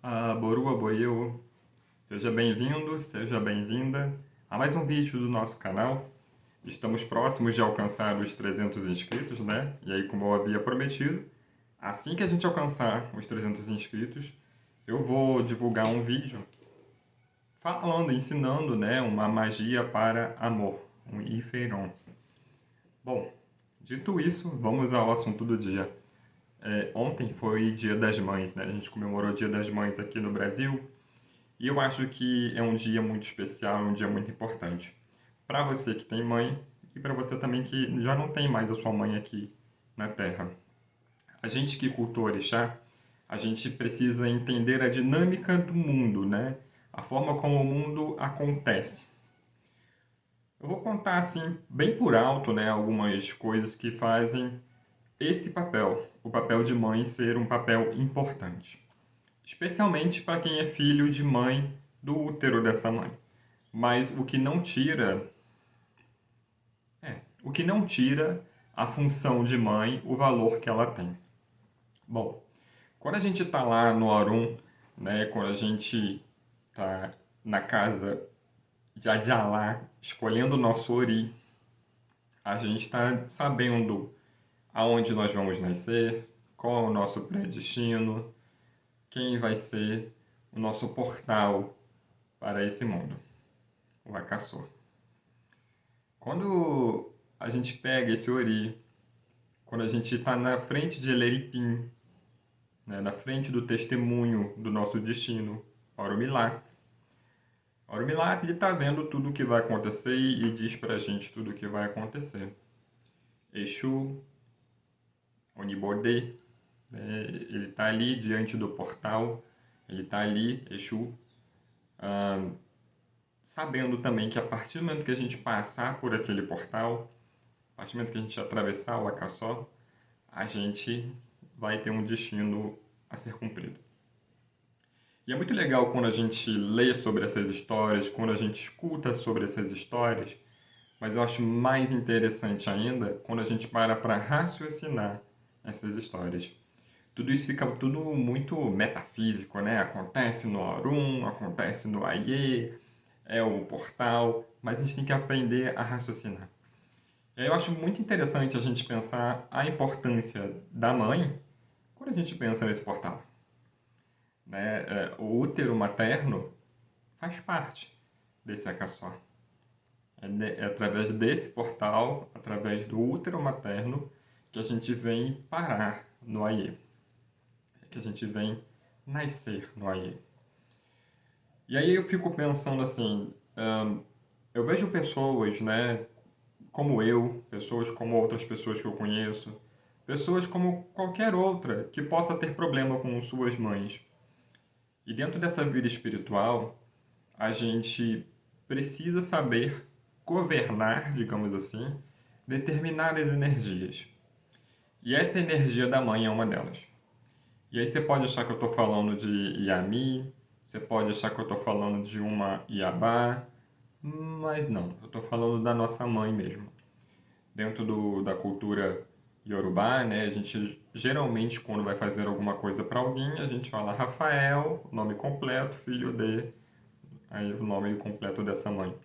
Borua Boiô, seja bem-vindo, seja bem-vinda a mais um vídeo do nosso canal. Estamos próximos de alcançar os 300 inscritos, né? E aí, como eu havia prometido, assim que a gente alcançar os 300 inscritos, eu vou divulgar um vídeo falando, ensinando, né, uma magia para amor, um Ifeiron. Bom, dito isso, vamos ao assunto do dia. Ontem foi Dia das Mães, né? A gente comemorou o Dia das Mães aqui no Brasil. E eu acho que é um dia muito especial, um dia muito importante. Para você que tem mãe e para você também que já não tem mais a sua mãe aqui na Terra. A gente que cultua orixá, a gente precisa entender a dinâmica do mundo, né? A forma como o mundo acontece. Eu vou contar assim, bem por alto, né, algumas coisas que fazem esse papel, o papel de mãe ser um papel importante. Especialmente para quem é filho de mãe do útero dessa mãe. Mas o que não tira a função de mãe, o valor que ela tem. Bom, quando a gente está lá no Arum, né, quando a gente está na casa de Adjalá, escolhendo o nosso Ori, a gente está sabendo aonde nós vamos nascer, qual é o nosso predestino, quem vai ser o nosso portal para esse mundo, o Akassor. Quando a gente pega esse Ori, quando a gente está na frente de Eleripim, né, na frente do testemunho do nosso destino, Orumilá. Orumilá, ele está vendo tudo o que vai acontecer e diz para a gente tudo o que vai acontecer. Exu, Onibodê, né, ele está ali diante do portal, ele está ali, Exu, sabendo também que a partir do momento que a gente passar por aquele portal, a partir do momento que a gente atravessar o Acassó, a gente vai ter um destino a ser cumprido. E é muito legal quando a gente lê sobre essas histórias, quando a gente escuta sobre essas histórias, mas eu acho mais interessante ainda quando a gente para raciocinar essas histórias. Tudo isso fica tudo muito metafísico, né? Acontece no Aurum, acontece no Aie, é o portal, mas a gente tem que aprender a raciocinar. E aí eu acho muito interessante a gente pensar a importância da mãe quando a gente pensa nesse portal. Né? O útero materno faz parte desse Akassó. É através desse portal, através do útero materno, que a gente vem parar no Aie. Que a gente vem nascer no Aie. E aí eu fico pensando assim, eu vejo pessoas, né, como eu, pessoas como outras pessoas que eu conheço, pessoas como qualquer outra que possa ter problema com suas mães. E dentro dessa vida espiritual, a gente precisa saber governar, digamos assim, determinadas energias. E essa energia da mãe é uma delas. E aí você pode achar que eu estou falando de Yami, você pode achar que eu estou falando de uma Iabá, mas não, eu estou falando da nossa mãe mesmo. Dentro da cultura Yorubá, né, a gente geralmente quando vai fazer alguma coisa para alguém, a gente fala Rafael, nome completo, filho de, aí o nome completo dessa mãe.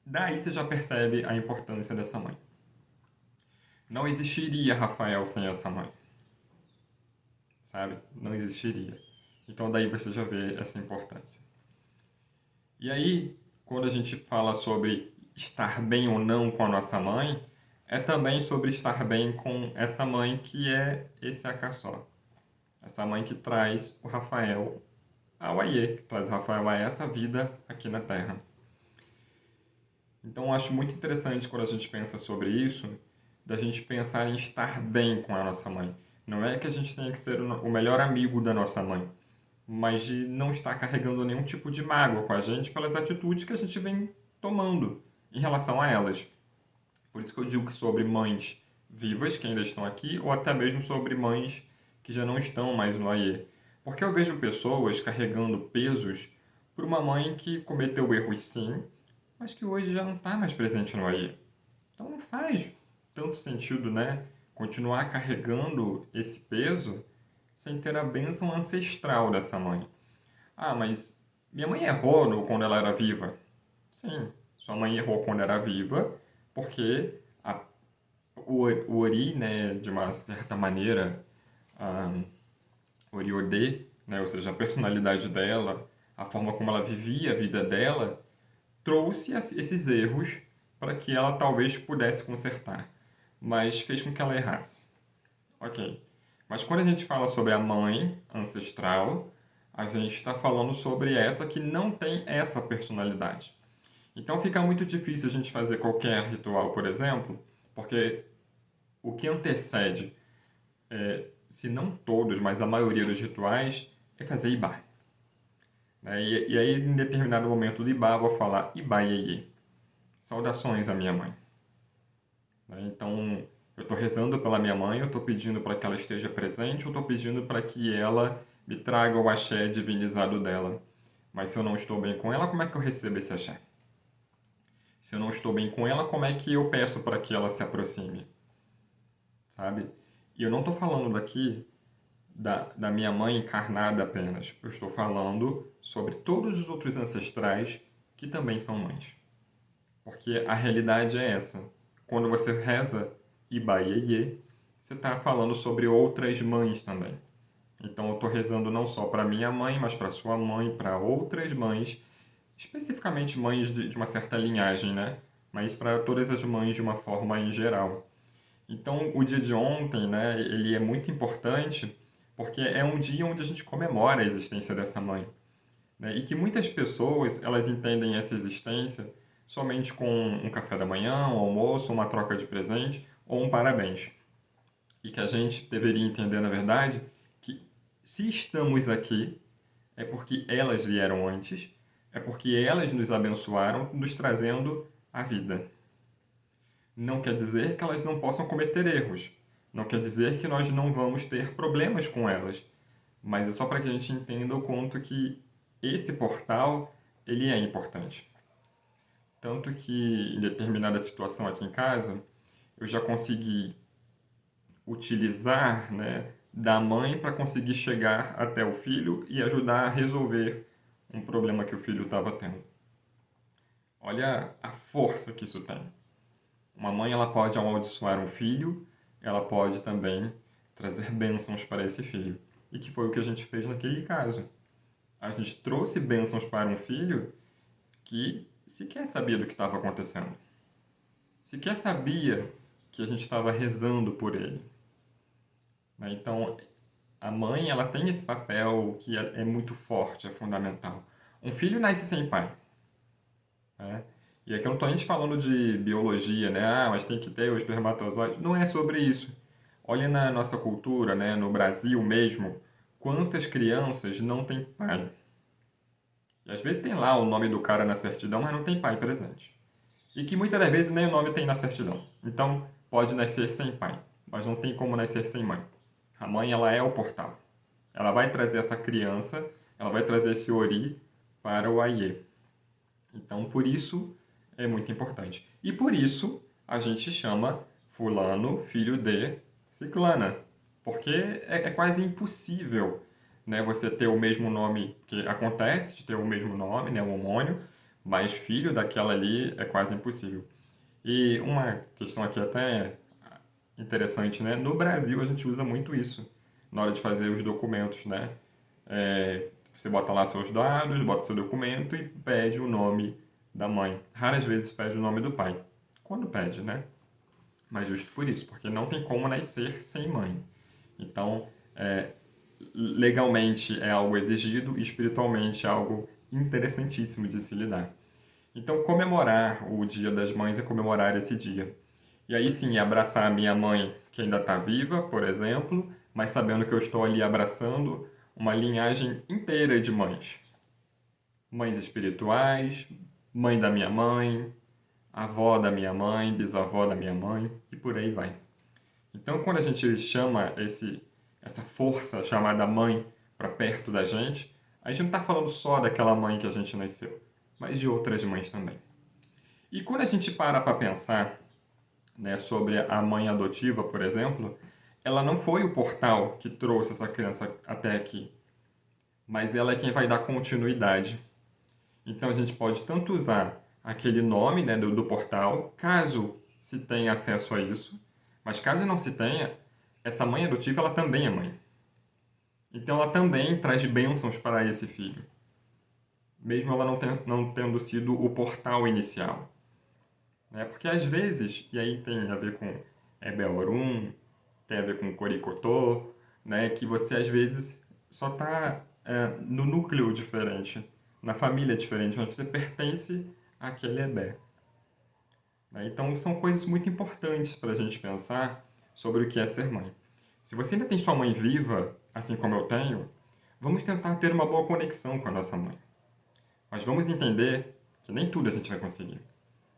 Daí você já percebe a importância dessa mãe. Não existiria Rafael sem essa mãe, sabe? Não existiria. Então daí você já vê essa importância. E aí, quando a gente fala sobre estar bem ou não com a nossa mãe, é também sobre estar bem com essa mãe que é esse Akassó. Essa mãe que traz o Rafael ao Aie, que traz o Rafael a essa vida aqui na Terra. Então, eu acho muito interessante quando a gente pensa sobre isso, da gente pensar em estar bem com a nossa mãe. Não é que a gente tenha que ser o melhor amigo da nossa mãe, mas de não estar carregando nenhum tipo de mágoa com a gente pelas atitudes que a gente vem tomando em relação a elas. Por isso que eu digo que sobre mães vivas que ainda estão aqui, ou até mesmo sobre mães que já não estão mais no AIE. Porque eu vejo pessoas carregando pesos por uma mãe que cometeu erros sim, mas que hoje já não está mais presente no AIE. Então não faz tanto sentido, né? Continuar carregando esse peso sem ter a bênção ancestral dessa mãe. Ah, mas minha mãe errou quando ela era viva. Sim, sua mãe errou quando era viva, porque o Ori, né, de uma certa maneira, ah, Oriodê, né, ou seja, a personalidade dela, a forma como ela vivia a vida dela, trouxe esses erros para que ela talvez pudesse consertar, mas fez com que ela errasse. Ok. Mas quando a gente fala sobre a mãe ancestral, a gente está falando sobre essa que não tem essa personalidade. Então fica muito difícil a gente fazer qualquer ritual, por exemplo, porque o que antecede, se não todos, mas a maioria dos rituais, é fazer Ibá. Né? E aí, em determinado momento do Ibá, eu vou falar Ibá Iê. Saudações à minha mãe. Né? Então, eu estou rezando pela minha mãe, eu estou pedindo para que ela esteja presente, eu estou pedindo para que ela me traga o axé divinizado dela. Mas se eu não estou bem com ela, como é que eu recebo esse axé? Se eu não estou bem com ela, como é que eu peço para que ela se aproxime? Sabe? E eu não estou falando daqui da minha mãe encarnada apenas. Eu estou falando sobre todos os outros ancestrais que também são mães. Porque a realidade é essa. Quando você reza Ibaieie, você está falando sobre outras mães também. Então eu estou rezando não só para minha mãe, mas para sua mãe, para outras mães, especificamente mães de uma certa linhagem, né? Mas para todas as mães de uma forma em geral. Então o dia de ontem, né, ele é muito importante porque é um dia onde a gente comemora a existência dessa mãe, né? E que muitas pessoas, elas entendem essa existência somente com um café da manhã, um almoço, uma troca de presente ou um parabéns. E que a gente deveria entender, na verdade, que se estamos aqui é porque elas vieram antes, é porque elas nos abençoaram, nos trazendo a vida. Não quer dizer que elas não possam cometer erros. Não quer dizer que nós não vamos ter problemas com elas. Mas é só para que a gente entenda o quanto que esse portal ele é importante. Tanto que em determinada situação aqui em casa, eu já consegui utilizar, né, da mãe para conseguir chegar até o filho e ajudar a resolver um problema que o filho estava tendo. Olha a força que isso tem. Uma mãe ela pode amaldiçoar um filho, ela pode também trazer bênçãos para esse filho. E que foi o que a gente fez naquele caso. A gente trouxe bênçãos para um filho que sequer sabia do que estava acontecendo. Sequer sabia que a gente estava rezando por ele. Né? Então, a mãe ela tem esse papel que é muito forte, é fundamental. Um filho nasce sem pai. Né? E aqui eu não estou nem falando de biologia, né? Ah, mas tem que ter o espermatozoide. Não é sobre isso. Olha na nossa cultura, né? No Brasil mesmo, quantas crianças não têm pai. E às vezes tem lá o nome do cara na certidão, mas não tem pai presente. E que muitas das vezes nem o nome tem na certidão. Então, pode nascer sem pai, mas não tem como nascer sem mãe. A mãe, ela é o portal. Ela vai trazer essa criança, ela vai trazer esse ori para o Aie. Então, por isso, é muito importante. E por isso, a gente chama fulano filho de ciclana. Porque é quase impossível, né, você ter o mesmo nome, que acontece de ter o mesmo nome, né, o homônimo, mas filho daquela ali é quase impossível. E uma questão aqui até interessante, né? No Brasil a gente usa muito isso na hora de fazer os documentos, né? Você bota lá seus dados, bota seu documento e pede o nome da mãe. Raras vezes pede o nome do pai. Quando pede, né? Mas justo por isso, porque não tem como nascer sem mãe. Então, legalmente é algo exigido e espiritualmente é algo interessantíssimo de se lidar. Então, comemorar o Dia das Mães é comemorar esse dia. E aí sim, abraçar a minha mãe, que ainda está viva, por exemplo, mas sabendo que eu estou ali abraçando uma linhagem inteira de mães. Mães espirituais, mãe da minha mãe, avó da minha mãe, bisavó da minha mãe, e por aí vai. Então, quando a gente chama essa força chamada mãe para perto da gente, a gente não está falando só daquela mãe que a gente nasceu, mas de outras mães também. E quando a gente para pensar, né, sobre a mãe adotiva, por exemplo, ela não foi o portal que trouxe essa criança até aqui, mas ela é quem vai dar continuidade. Então a gente pode tanto usar aquele nome, né, do portal, caso se tenha acesso a isso, mas caso não se tenha, essa mãe adotiva ela também é mãe. Então ela também traz bênçãos para esse filho, mesmo ela não tendo sido o portal inicial. Né? Porque às vezes, e aí tem a ver com Ebeorum, tem a ver com Coricotô, né? Que você às vezes só está no núcleo diferente, na família diferente, mas você pertence àquele Ebé. Né? Então são coisas muito importantes para a gente pensar sobre o que é ser mãe. Se você ainda tem sua mãe viva, assim como eu tenho, vamos tentar ter uma boa conexão com a nossa mãe. Mas vamos entender que nem tudo a gente vai conseguir.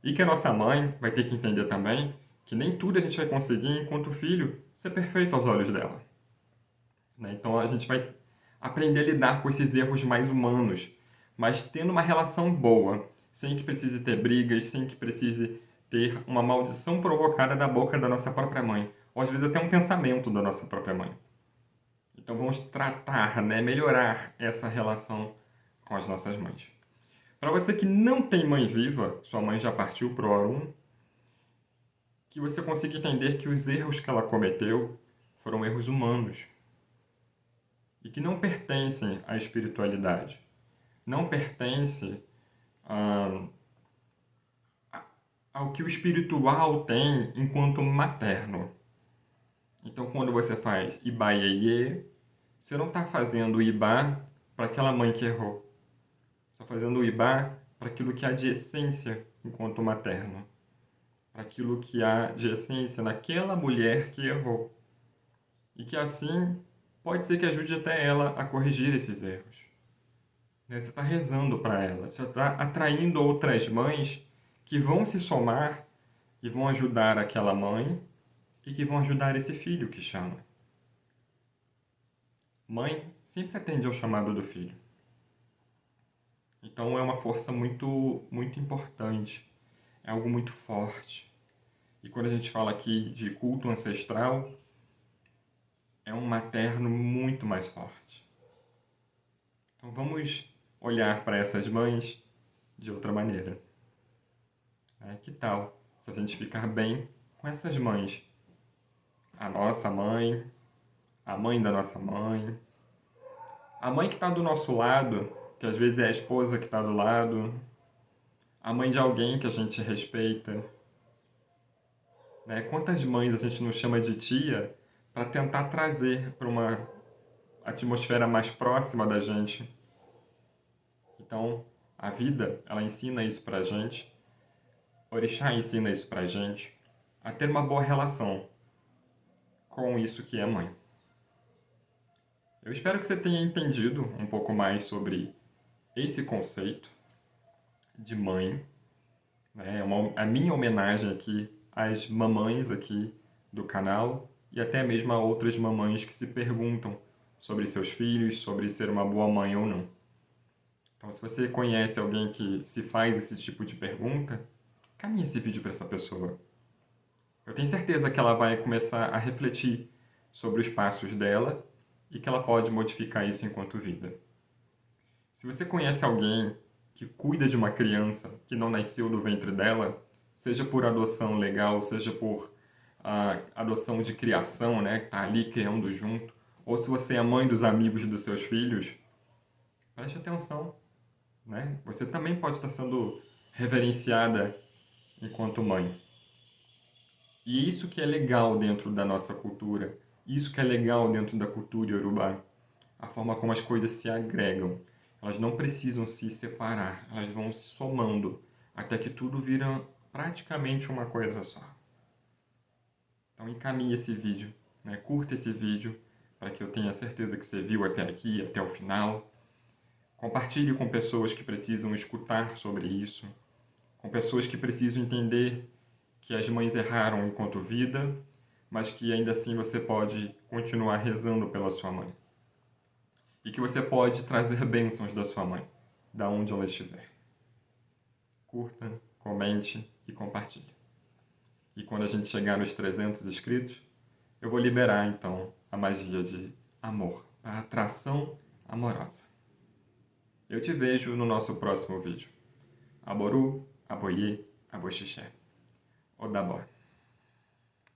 E que a nossa mãe vai ter que entender também que nem tudo a gente vai conseguir enquanto filho ser perfeito aos olhos dela. Né? Então a gente vai aprender a lidar com esses erros mais humanos, mas tendo uma relação boa, sem que precise ter brigas, sem que precise ter uma maldição provocada da boca da nossa própria mãe, ou às vezes até um pensamento da nossa própria mãe. Então vamos tratar, né, melhorar essa relação com as nossas mães. Para você que não tem mãe viva, sua mãe já partiu pro Aurum, que você consiga entender que os erros que ela cometeu foram erros humanos e que não pertencem à espiritualidade, não pertence ah, ao que o espiritual tem enquanto materno. Então, quando você faz Ibá Iê, você não está fazendo o Ibá para aquela mãe que errou. Você está fazendo o Ibá para aquilo que há de essência enquanto materno, para aquilo que há de essência naquela mulher que errou. E que assim pode ser que ajude até ela a corrigir esses erros. Né? Você está rezando para ela, você está atraindo outras mães que vão se somar e vão ajudar aquela mãe e que vão ajudar esse filho que chama. Mãe sempre atende ao chamado do filho. Então é uma força muito, muito importante, é algo muito forte. E quando a gente fala aqui de culto ancestral, é um materno muito mais forte. Então vamos olhar para essas mães de outra maneira. Que tal se a gente ficar bem com essas mães? A nossa mãe, a mãe da nossa mãe, a mãe que está do nosso lado, que às vezes é a esposa que está do lado, a mãe de alguém que a gente respeita. Né? Quantas mães a gente não chama de tia para tentar trazer para uma atmosfera mais próxima da gente? Então, a vida, ela ensina isso para a gente, Orixá ensina isso para a gente, a ter uma boa relação com isso que é mãe. Eu espero que você tenha entendido um pouco mais sobre esse conceito de mãe. Né? A minha homenagem aqui às mamães aqui do canal e até mesmo a outras mamães que se perguntam sobre seus filhos, sobre ser uma boa mãe ou não. Então, se você conhece alguém que se faz esse tipo de pergunta, caminhe esse vídeo para essa pessoa. Eu tenho certeza que ela vai começar a refletir sobre os passos dela e que ela pode modificar isso enquanto vida. Se você conhece alguém que cuida de uma criança que não nasceu do ventre dela, seja por adoção legal, seja por adoção de criação, né, que está ali criando junto, ou se você é mãe dos amigos dos seus filhos, preste atenção. Né? Você também pode estar sendo reverenciada enquanto mãe. E isso que é legal dentro da nossa cultura, isso que é legal dentro da cultura iorubá, a forma como as coisas se agregam. Elas não precisam se separar, elas vão se somando até que tudo vira praticamente uma coisa só. Então encaminhe esse vídeo, né? Curta esse vídeo para que eu tenha certeza que você viu até aqui, até o final. Compartilhe com pessoas que precisam escutar sobre isso, com pessoas que precisam entender que as mães erraram enquanto vida, mas que ainda assim você pode continuar rezando pela sua mãe. E que você pode trazer bênçãos da sua mãe, da onde ela estiver. Curta, comente e compartilhe. E quando a gente chegar nos 300 inscritos, eu vou liberar então a magia de amor, a atração amorosa. Eu te vejo no nosso próximo vídeo. Aboru, aboye, aboxixé. Odabó.